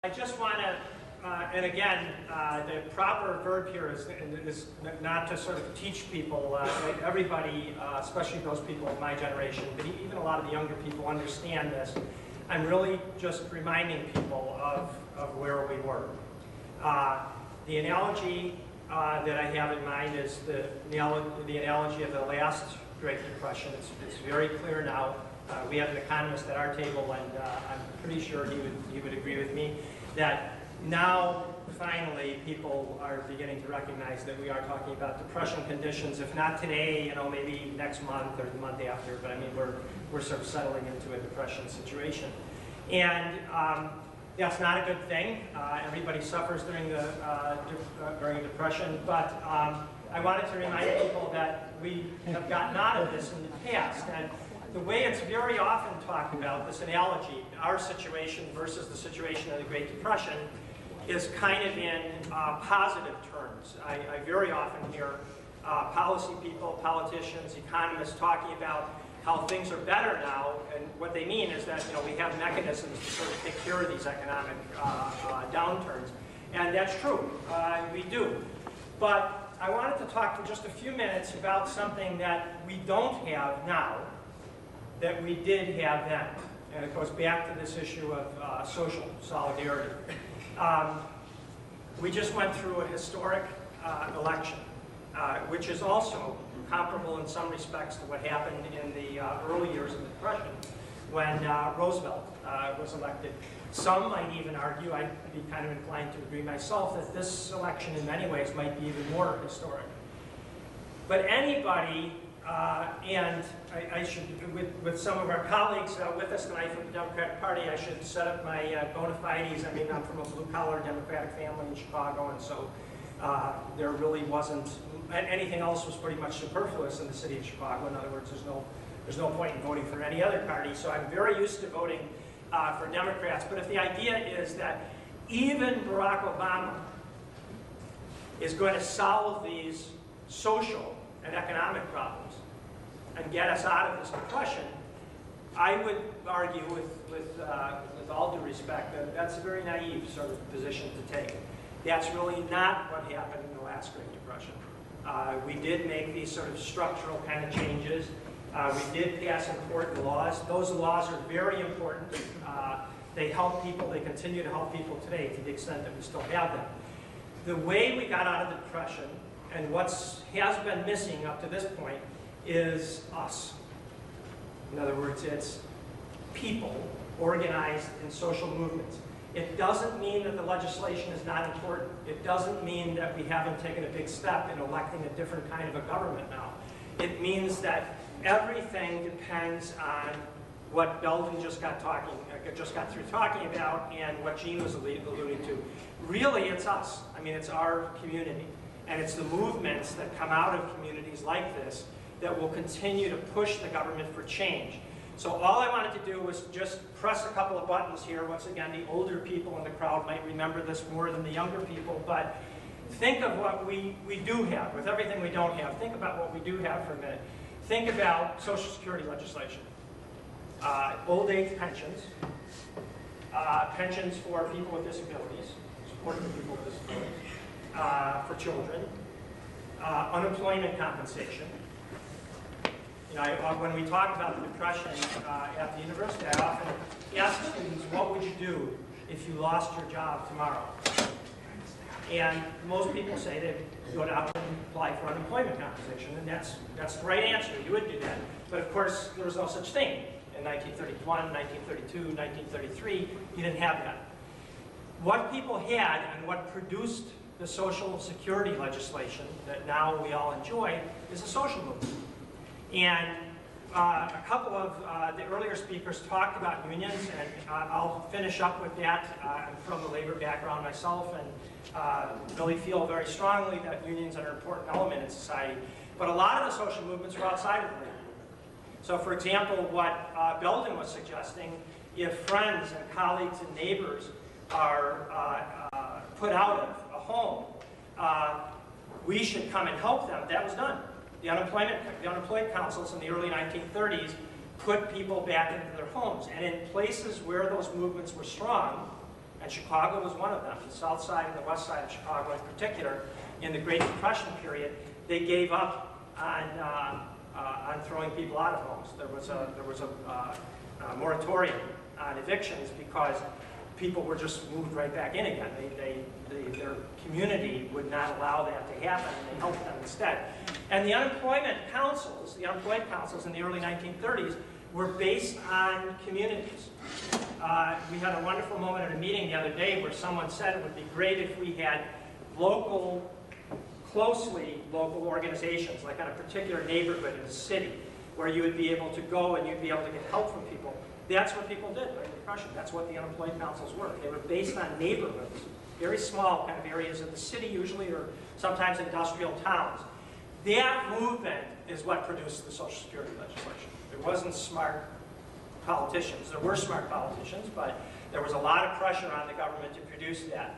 I just want to, and again, the proper verb here is not to sort of teach people, everybody, especially those people of my generation, but even a lot of the younger people understand this. I'm really just reminding people of where we were. The analogy that I have in mind is the analogy of the last Great Depression. It's very clear now. We have an economist at our table, and I'm pretty sure he would agree with me that now, finally, people are beginning to recognize that we are talking about depression conditions. If not today, maybe next month or the month after. But I mean, we're sort of settling into a depression situation, and that's not a good thing. Everybody suffers during a depression, but I wanted to remind people that we have gotten out of this in the past. And the way it's very often talked about, this analogy, our situation versus the situation of the Great Depression, is kind of in positive terms. I very often hear policy people, politicians, economists talking about how things are better now, and what they mean is that we have mechanisms to sort of take care of these economic downturns. And that's true, we do. But I wanted to talk for just a few minutes about something that we don't have now, that we did have then. And it goes back to this issue of social solidarity. We just went through a historic election, which is also comparable in some respects to what happened in the early years of the Depression when Roosevelt was elected. Some might even argue, I'd be kind of inclined to agree myself, that this election in many ways might be even more historic. But anybody, and I should, with some of our colleagues with us tonight from the Democratic Party, I should set up my bona fides. I mean, I'm from a blue-collar Democratic family in Chicago, and so there really wasn't, anything else was pretty much superfluous in the city of Chicago. In other words, there's no point in voting for any other party, so I'm very used to voting for Democrats. But if the idea is that even Barack Obama is going to solve these social and economic problems and get us out of this depression, I would argue with all due respect that that's a very naive sort of position to take. That's really not what happened in the last Great Depression. We did make these sort of structural kind of changes. We did pass important laws. Those laws are very important. They help people. They continue to help people today to the extent that we still have them. The way we got out of the Depression and what has been missing up to this point is us. In other words, it's people organized in social movements. It doesn't mean that the legislation is not important. It doesn't mean that we haven't taken a big step in electing a different kind of a government now. It means that everything depends on what Belden just got through talking about and what Gene was alluding to. Really, it's us. I mean, it's our community. And it's the movements that come out of communities like this that will continue to push the government for change. So all I wanted to do was just press a couple of buttons here. Once again, the older people in the crowd might remember this more than the younger people, but think of what we do have. With everything we don't have, think about what we do have for a minute. Think about Social Security legislation, old age pensions, pensions for people with disabilities, support for people with disabilities, for children, unemployment compensation. When we talk about the Depression at the university, I often ask students, what would you do if you lost your job tomorrow? And most people say they'd go out and apply for unemployment compensation, and that's the right answer. You would do that. But of course, there was no such thing in 1931, 1932, 1933. You didn't have that. What people had and what produced the Social Security legislation that now we all enjoy is a social movement. And a couple of the earlier speakers talked about unions, and I'll finish up with that. I'm from the labor background myself, and really feel very strongly that unions are an important element in society. But a lot of the social movements are outside of the labor. So for example, what Belden was suggesting, if friends and colleagues and neighbors are put out of a home, we should come and help them. That was done. The unemployed councils in the early 1930s put people back into their homes. And in places where those movements were strong, And Chicago was one of them. The south side and the west side of Chicago in particular, in the Great Depression period, they gave up on throwing people out of homes. There was a moratorium on evictions because people were just moved right back in again. Their community would not allow that to happen, and they helped them instead. And the unemployed councils in the early 1930s were based on communities. We had a wonderful moment at a meeting the other day where someone said it would be great if we had closely local organizations, like on a particular neighborhood in a city, where you would be able to go and you'd be able to get help from people. That's what people did during the Depression. That's what the unemployed councils were. They were based on neighborhoods, very small kind of areas of the city usually, or sometimes industrial towns. That movement is what produced the Social Security legislation. There wasn't smart politicians. There were smart politicians, but there was a lot of pressure on the government to produce that.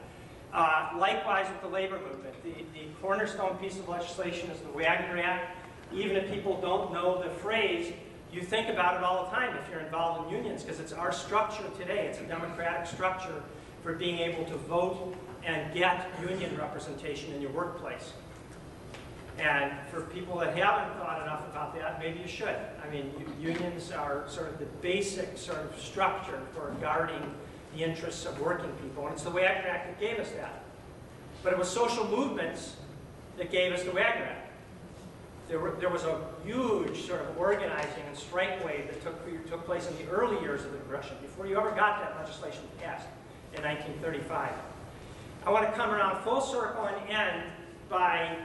Likewise with the labor movement. The cornerstone piece of legislation is the Wagner Act. Even if people don't know the phrase, you think about it all the time if you're involved in unions, because it's our structure today. It's a democratic structure for being able to vote and get union representation in your workplace. And for people that haven't thought enough about that, maybe you should. I mean, unions are sort of the basic sort of structure for guarding the interests of working people, and it's the Wagner Act that gave us that. But it was social movements that gave us the Wagner Act. There was a huge sort of organizing and strike wave that took place in the early years of the Depression, before you ever got that legislation passed in 1935. I want to come around full circle and end by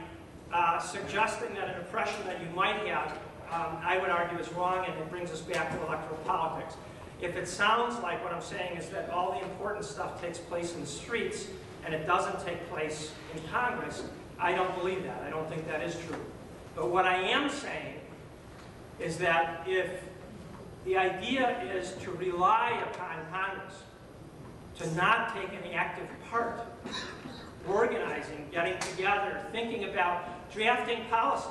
suggesting that an impression that you might have, I would argue is wrong, and it brings us back to electoral politics. If it sounds like what I'm saying is that all the important stuff takes place in the streets and it doesn't take place in Congress, I don't believe that. I don't think that is true. But what I am saying is that if the idea is to rely upon Congress to not take any active part, organizing, getting together, thinking about drafting policy.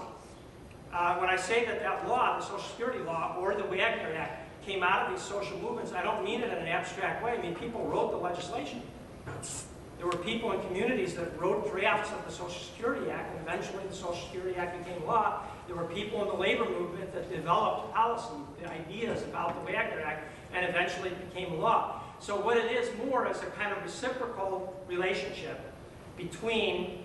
When I say that that law, the Social Security law, or the Wagner Act, came out of these social movements, I don't mean it in an abstract way. I mean, people wrote the legislation. There were people in communities that wrote drafts of the Social Security Act, and eventually the Social Security Act became law. There were people in the labor movement that developed policy, ideas about the Wagner Act, and eventually it became law. So what it is more is a kind of reciprocal relationship between,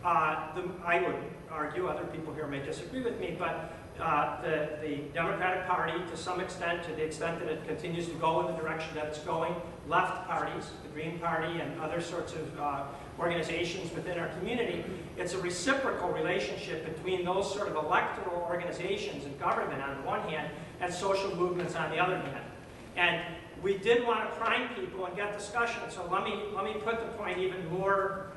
I would argue, other people here may disagree with me, but the Democratic Party, to some extent, to the extent that it continues to go in the direction that it's going, left parties, the Green Party and other sorts of organizations within our community, it's a reciprocal relationship between those sort of electoral organizations and government on the one hand, and social movements on the other hand. And we did want to prime people and get discussion, so let me put the point even more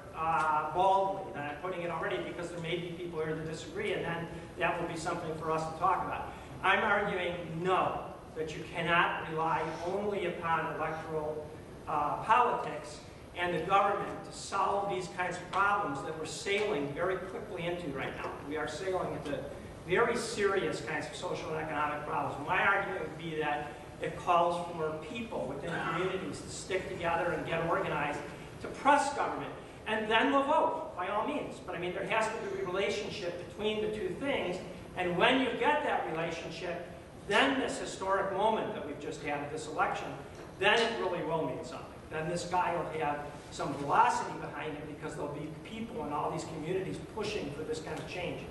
baldly than I'm putting it already, because there may be people here that disagree, and then that will be something for us to talk about. I'm arguing no, that you cannot rely only upon electoral politics and the government to solve these kinds of problems that we're sailing very quickly into right now. We are sailing into very serious kinds of social and economic problems. My argument would be that it calls for people within communities to stick together and get organized to press government. And then we'll vote, by all means. But I mean, there has to be a relationship between the two things. And when you get that relationship, then this historic moment that we've just had at this election, then it really will mean something. Then this guy will have some velocity behind it, because there'll be people in all these communities pushing for this kind of change.